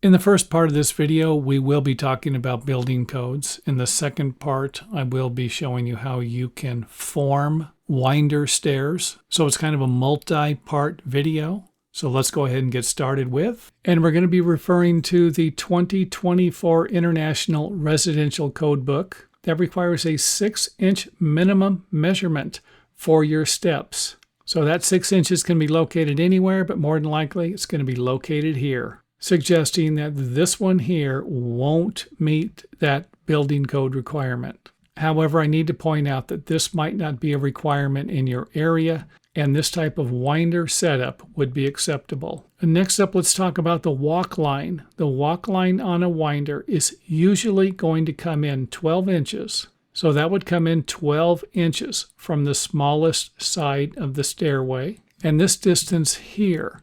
In the first part of this video, we will be talking about building codes. In the second part, I will be showing you how you can form winder stairs. So it's kind of a multi-part video. So let's go ahead and get started with. And we're going to be referring to the 2024 International Residential Code Book that requires a 6-inch minimum measurement for your steps. So that 6 inches can be located anywhere, but more than likely it's going to be located here, suggesting that this one here won't meet that building code requirement. However, I need to point out that this might not be a requirement in your area, and this type of winder setup would be acceptable. And next up, let's talk about the walk line. The walk line on a winder is usually going to come in 12 inches. So that would come in 12 inches from the smallest side of the stairway. And this distance here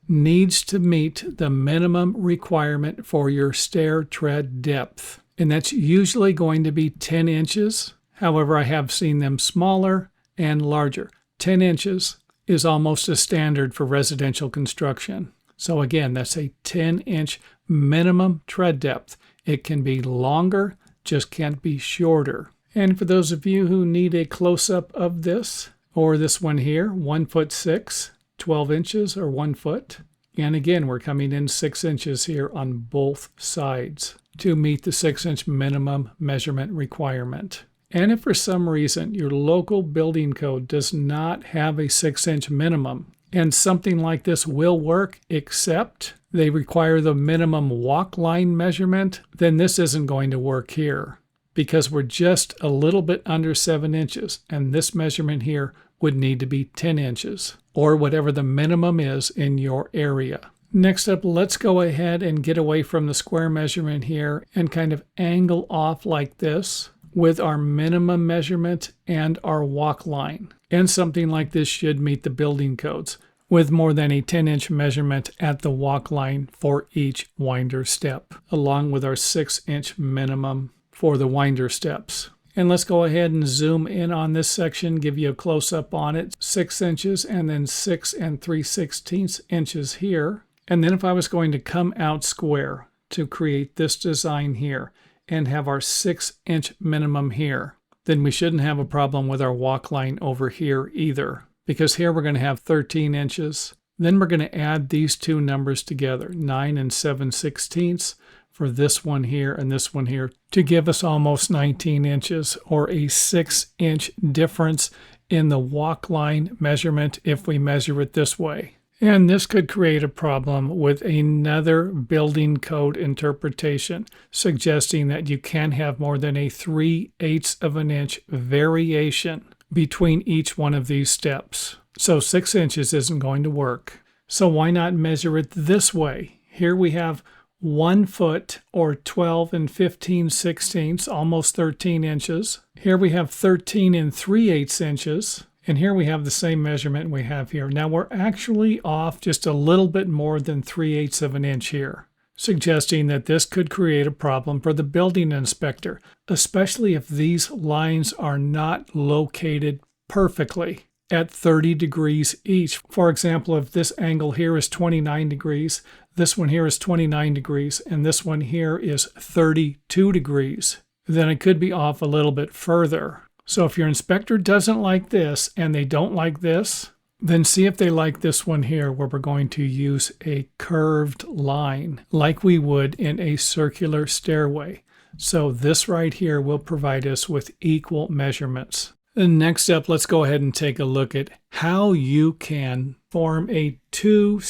needs to meet the minimum requirement for your stair tread depth. And that's usually going to be 10 inches. However, I have seen them smaller and larger. 10 inches is almost a standard for residential construction. So again, that's a 10-inch minimum tread depth. It can be longer, just can't be shorter. And for those of you who need a close-up of this, or this one here, 1'6", 12 inches or 1 foot. And again, we're coming in 6 inches here on both sides to meet the 6-inch minimum measurement requirement. And if for some reason your local building code does not have a 6-inch minimum, and something like this will work except they require the minimum walk line measurement, then this isn't going to work here because we're just a little bit under 7 inches, and this measurement here would need to be 10 inches, or whatever the minimum is in your area. Next up, let's go ahead and get away from the square measurement here and kind of angle off like this with our minimum measurement and our walk line. And something like this should meet the building codes with more than a 10-inch measurement at the walk line for each winder step, along with our 6-inch minimum for the winder steps. And let's go ahead and zoom in on this section, give you a close-up on it. 6 inches and then 6 3/16 inches here. And then if I was going to come out square to create this design here and have our 6-inch minimum here, then we shouldn't have a problem with our walk line over here either. Because here we're going to have 13 inches. Then we're going to add these two numbers together, 9 7/16 for this one here and this one here, to give us almost 19 inches or a 6-inch difference in the walk line measurement if we measure it this way. And this could create a problem with another building code interpretation, suggesting that you can have more than a 3/8 of an inch variation between each one of these steps. So 6 inches isn't going to work. So why not measure it this way? Here we have 1 foot or 12 15/16, almost 13 inches. Here we have 13 3/8 inches. And here we have the same measurement we have here. Now we're actually off just a little bit more than 3/8 of an inch here, suggesting that this could create a problem for the building inspector, especially if these lines are not located perfectly at 30 degrees each. For example, if this angle here is 29 degrees, this one here is 29 degrees, and this one here is 32 degrees, then it could be off a little bit further. So if your inspector doesn't like this and they don't like this, then see if they like this one here where we're going to use a curved line like we would in a circular stairway. So this right here will provide us with equal measurements. And next up, let's go ahead and take a look at how you can form a two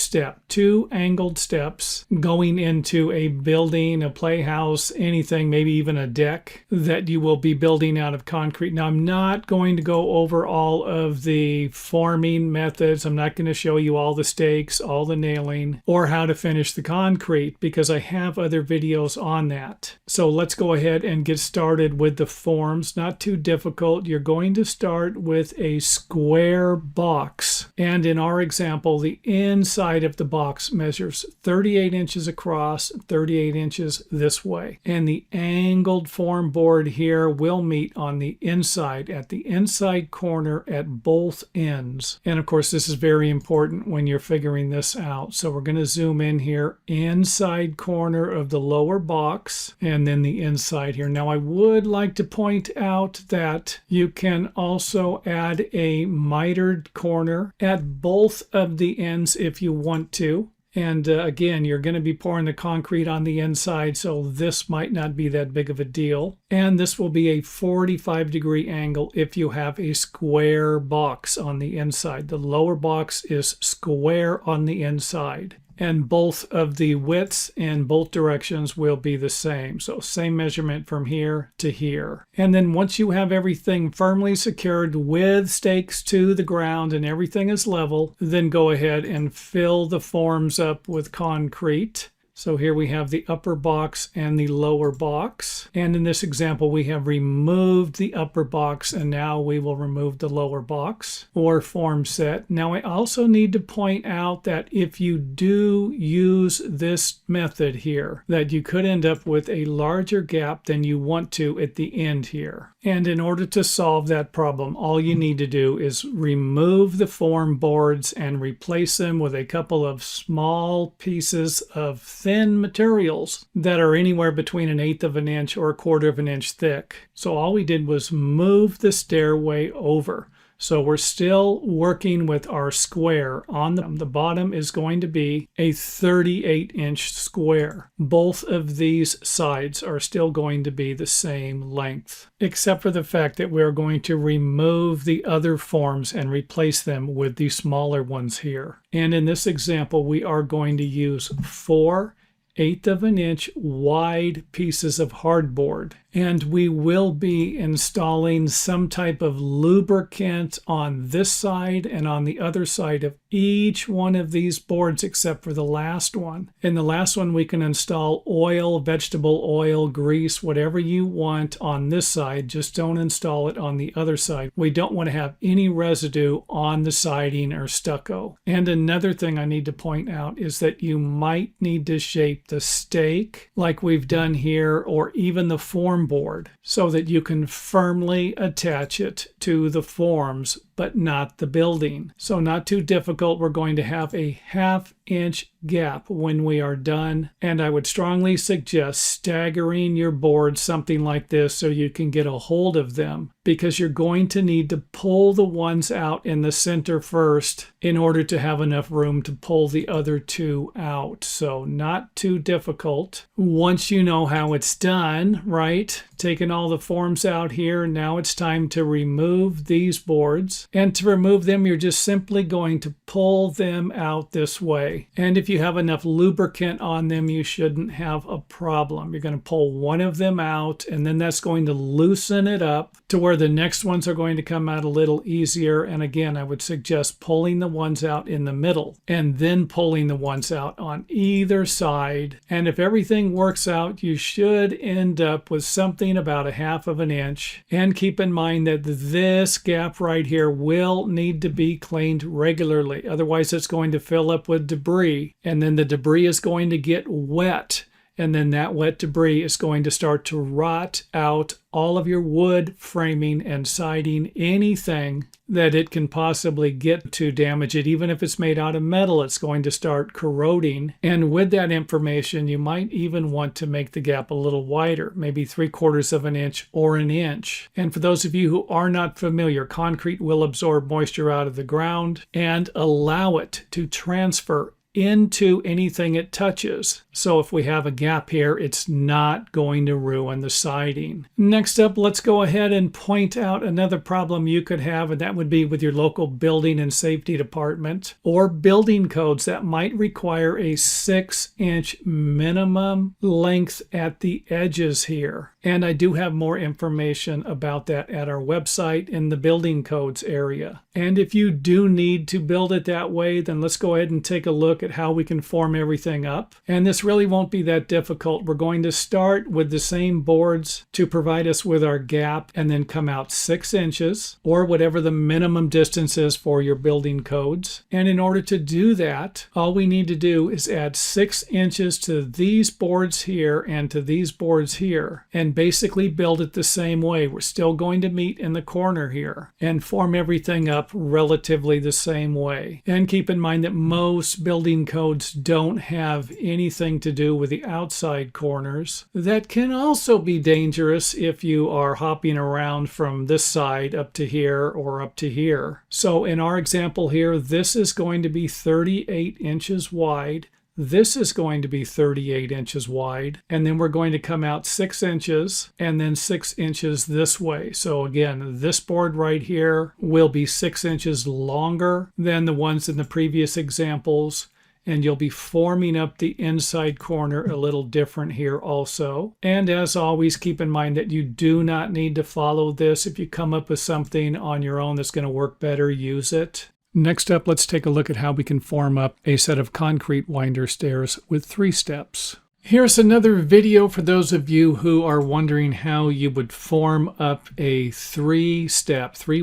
angled steps going into a building, a playhouse, anything, maybe even a deck that you will be building out of concrete. Now, I'm not going to go over all of the forming methods. I'm not going to show you all the stakes, all the nailing, or how to finish the concrete because I have other videos on that. So let's go ahead and get started with the forms. Not too difficult. You're going to start with a square box. And in our example, the inside of the box measures 38 inches across, 38 inches this way. And the angled form board here will meet on the inside, at the inside corner at both ends. And of course, this is very important when you're figuring this out. So we're going to zoom in here, inside corner of the lower box, and then the inside here. Now I would like to point out that you can also add a mitered corner at both of the ends if you want to. And again, you're going to be pouring the concrete on the inside, so this might not be that big of a deal. And this will be a 45-degree angle if you have a square box on the inside. The lower box is square on the inside. And both of the widths in both directions will be the same. So same measurement from here to here. And then once you have everything firmly secured with stakes to the ground and everything is level, then go ahead and fill the forms up with concrete. So here we have the upper box and the lower box. And in this example, we have removed the upper box, and now we will remove the lower box or form set. Now I also need to point out that if you do use this method here, that you could end up with a larger gap than you want to at the end here. And in order to solve that problem, all you need to do is remove the form boards and replace them with a couple of small pieces of thin materials that are anywhere between 1/8 of an inch or 1/4 of an inch thick. So all we did was move the stairway over. So we're still working with our square. On the bottom is going to be a 38-inch square. Both of these sides are still going to be the same length, except for the fact that we're going to remove the other forms and replace them with the smaller ones here. And in this example, we are going to use 4/8 of an inch wide pieces of hardboard. And we will be installing some type of lubricant on this side and on the other side of each one of these boards except for the last one. In the last one, we can install oil, vegetable oil, grease, whatever you want on this side. Just don't install it on the other side. We don't want to have any residue on the siding or stucco. And another thing I need to point out is that you might need to shape the stake like we've done here, or even the form board, so that you can firmly attach it to the forms but not the building. So not too difficult. We're going to have a 1/2 inch gap when we are done, and I would strongly suggest staggering your boards something like this so you can get a hold of them, because you're going to need to pull the ones out in the center first in order to have enough room to pull the other two out. So not too difficult. Once you know how it's done, right? Taking all the forms out here, now it's time to remove these boards. And to remove them, you're just simply going to pull them out this way. And if you have enough lubricant on them, you shouldn't have a problem. You're going to pull one of them out, and then that's going to loosen it up to where the next ones are going to come out a little easier. And again, I would suggest pulling the ones out in the middle and then pulling the ones out on either side. And if everything works out, you should end up with something about 1/2 of an inch. And keep in mind that this gap right here will need to be cleaned regularly. Otherwise, it's going to fill up with debris, and then the debris is going to get wet. And then that wet debris is going to start to rot out all of your wood framing and siding, anything that it can possibly get to damage it. Even if it's made out of metal, it's going to start corroding. And with that information, you might even want to make the gap a little wider, maybe 3/4 of an inch or an inch. And for those of you who are not familiar, concrete will absorb moisture out of the ground and allow it to transfer into anything it touches. So if we have a gap here, it's not going to ruin the siding. Next up, let's go ahead and point out another problem you could have, and that would be with your local building and safety department or building codes that might require a 6-inch minimum length at the edges here. And I do have more information about that at our website in the building codes area. And if you do need to build it that way, then let's go ahead and take a look at how we can form everything up. And this really won't be that difficult. We're going to start with the same boards to provide us with our gap and then come out 6 inches or whatever the minimum distance is for your building codes. And in order to do that, all we need to do is add 6 inches to these boards here and to these boards here and basically build it the same way. We're still going to meet in the corner here and form everything up relatively the same way. And keep in mind that most building codes don't have anything to do with the outside corners. That can also be dangerous if you are hopping around from this side up to here or up to here. So in our example here, this is going to be 38 inches wide. This is going to be 38 inches wide, and then we're going to come out 6 inches and then 6 inches this way. So again, this board right here will be 6 inches longer than the ones in the previous examples, and you'll be forming up the inside corner a little different here also. And as always, keep in mind that you do not need to follow this. If you come up with something on your own that's going to work better, use it. Next up, let's take a look at how we can form up a set of concrete winder stairs with 3 steps. Here's another video for those of you who are wondering how you would form up a 3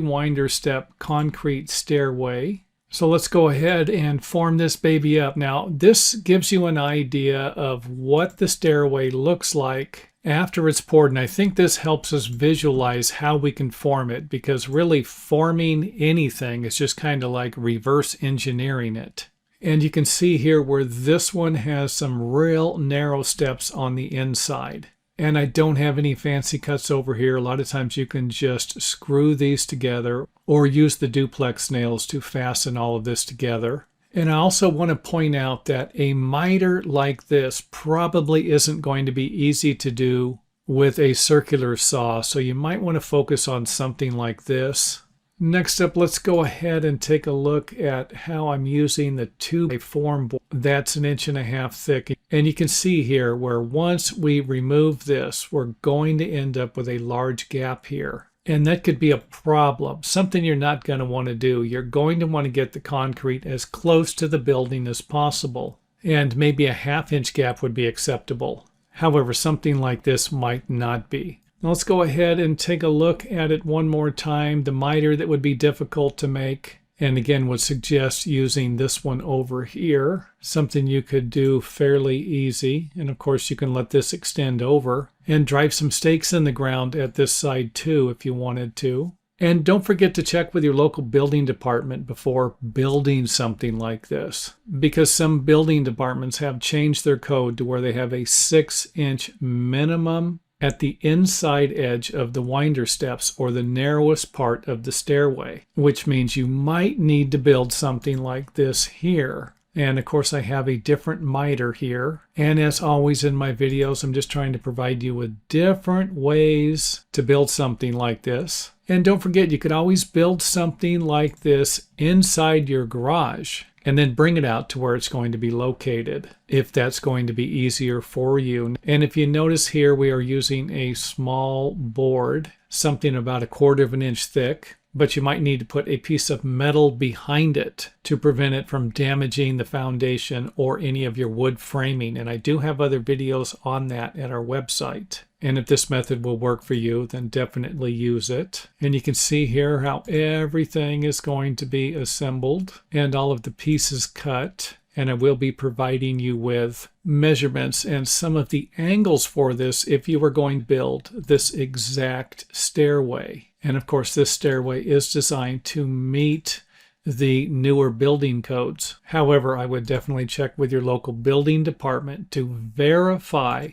winder step concrete stairway. So let's go ahead and form this baby up. Now, this gives you an idea of what the stairway looks like after it's poured, and I think this helps us visualize how we can form it, because really forming anything is just kind of like reverse engineering it. And you can see here where this one has some real narrow steps on the inside. And I don't have any fancy cuts over here. A lot of times you can just screw these together or use the duplex nails to fasten all of this together. And I also want to point out that a miter like this probably isn't going to be easy to do with a circular saw, so you might want to focus on something like this. Next up, let's go ahead and take a look at how I'm using the 2x4 board. That's 1.5 inches thick. And you can see here where once we remove this, we're going to end up with a large gap here. And that could be a problem, something you're not going to want to do. You're going to want to get the concrete as close to the building as possible. And maybe a 1/2 inch gap would be acceptable. However, something like this might not be. Now let's go ahead and take a look at it one more time. The miter that would be difficult to make, and again would suggest using this one over here, something you could do fairly easy. And of course you can let this extend over and drive some stakes in the ground at this side too if you wanted to. And don't forget to check with your local building department before building something like this, because some building departments have changed their code to where they have a 6-inch minimum at the inside edge of the winder steps, or the narrowest part of the stairway, which means you might need to build something like this here. And of course I have a different miter here. And as always in my videos, I'm just trying to provide you with different ways to build something like this. And don't forget, you could always build something like this inside your garage and then bring it out to where it's going to be located, if that's going to be easier for you. And if you notice here, we are using a small board, something about 1/4 inch thick, but you might need to put a piece of metal behind it to prevent it from damaging the foundation or any of your wood framing. And I do have other videos on that at our website. And if this method will work for you, then definitely use it. And you can see here how everything is going to be assembled and all of the pieces cut. And I will be providing you with measurements and some of the angles for this if you were going to build this exact stairway. And of course, this stairway is designed to meet the newer building codes. However, I would definitely check with your local building department to verify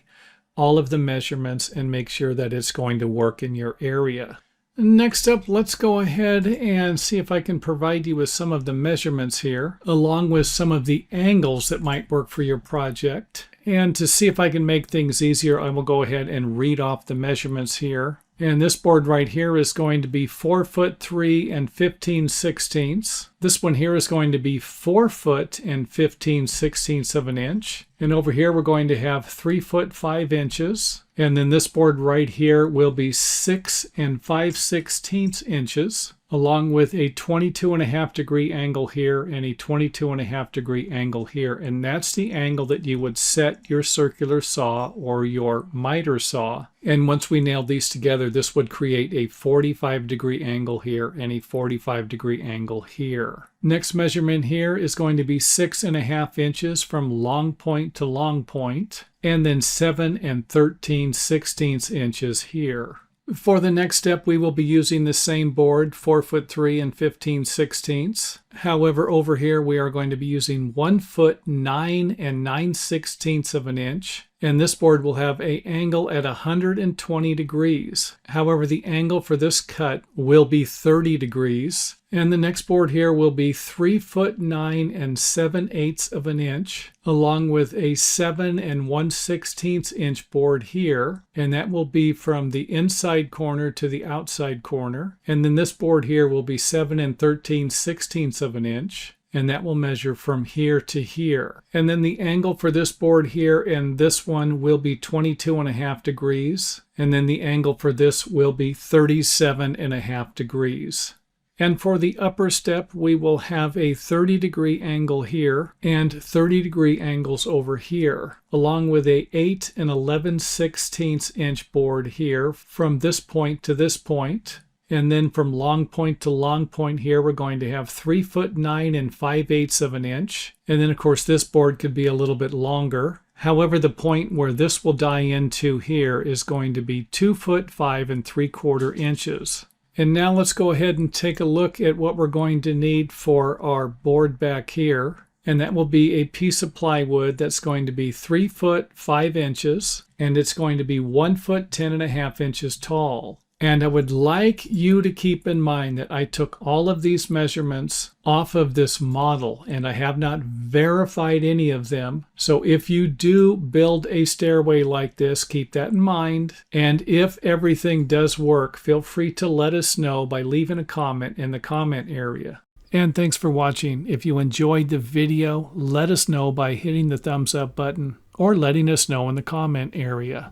all of the measurements and make sure that it's going to work in your area. Next up, let's go ahead and see if I can provide you with some of the measurements here, along with some of the angles that might work for your project. And to see if I can make things easier, I will go ahead and read off the measurements here. And this board right here is going to be 4'3" and 15/16. This one here is going to be 4 foot and 15/16 of an inch. And over here we're going to have 3 foot 5 inches. And then this board right here will be 6 5/16 inches, along with a 22.5-degree angle here and a 22.5-degree angle here. And that's the angle that you would set your circular saw or your miter saw. And once we nail these together, this would create a 45-degree angle here and a 45-degree angle here. Next measurement here is going to be 6.5 inches from long point to long point, and then 7 13/16 inches here. For the next step, we will be using the same board, 4 foot 3 and 15/16. However, over here we are going to be using 1 foot 9 9/16 of an inch. And this board will have an angle at 120 degrees. However, the angle for this cut will be 30 degrees. And the next board here will be 3 foot 9 7/8 of an inch, along with a 7 1/16 inch board here. And that will be from the inside corner to the outside corner. And then this board here will be 7 13/16 of an inch. And that will measure from here to here. And then the angle for this board here and this one will be 22.5 degrees. And then the angle for this will be 37.5 degrees. And for the upper step, we will have a 30-degree angle here and 30-degree angles over here, along with a 8 11/16 inch board here from this point to this point. And then from long point to long point here, we're going to have 3 foot 9 5/8 of an inch. And then, of course, this board could be a little bit longer. However, the point where this will die into here is going to be 2 foot 5 3/4 inches. And now let's go ahead and take a look at what we're going to need for our board back here. And that will be a piece of plywood that's going to be 3 foot 5 inches. And it's going to be 1 foot 10.5 inches tall. And I would like you to keep in mind that I took all of these measurements off of this model and I have not verified any of them. So if you do build a stairway like this, keep that in mind. And if everything does work, feel free to let us know by leaving a comment in the comment area. And thanks for watching. If you enjoyed the video, let us know by hitting the thumbs up button or letting us know in the comment area.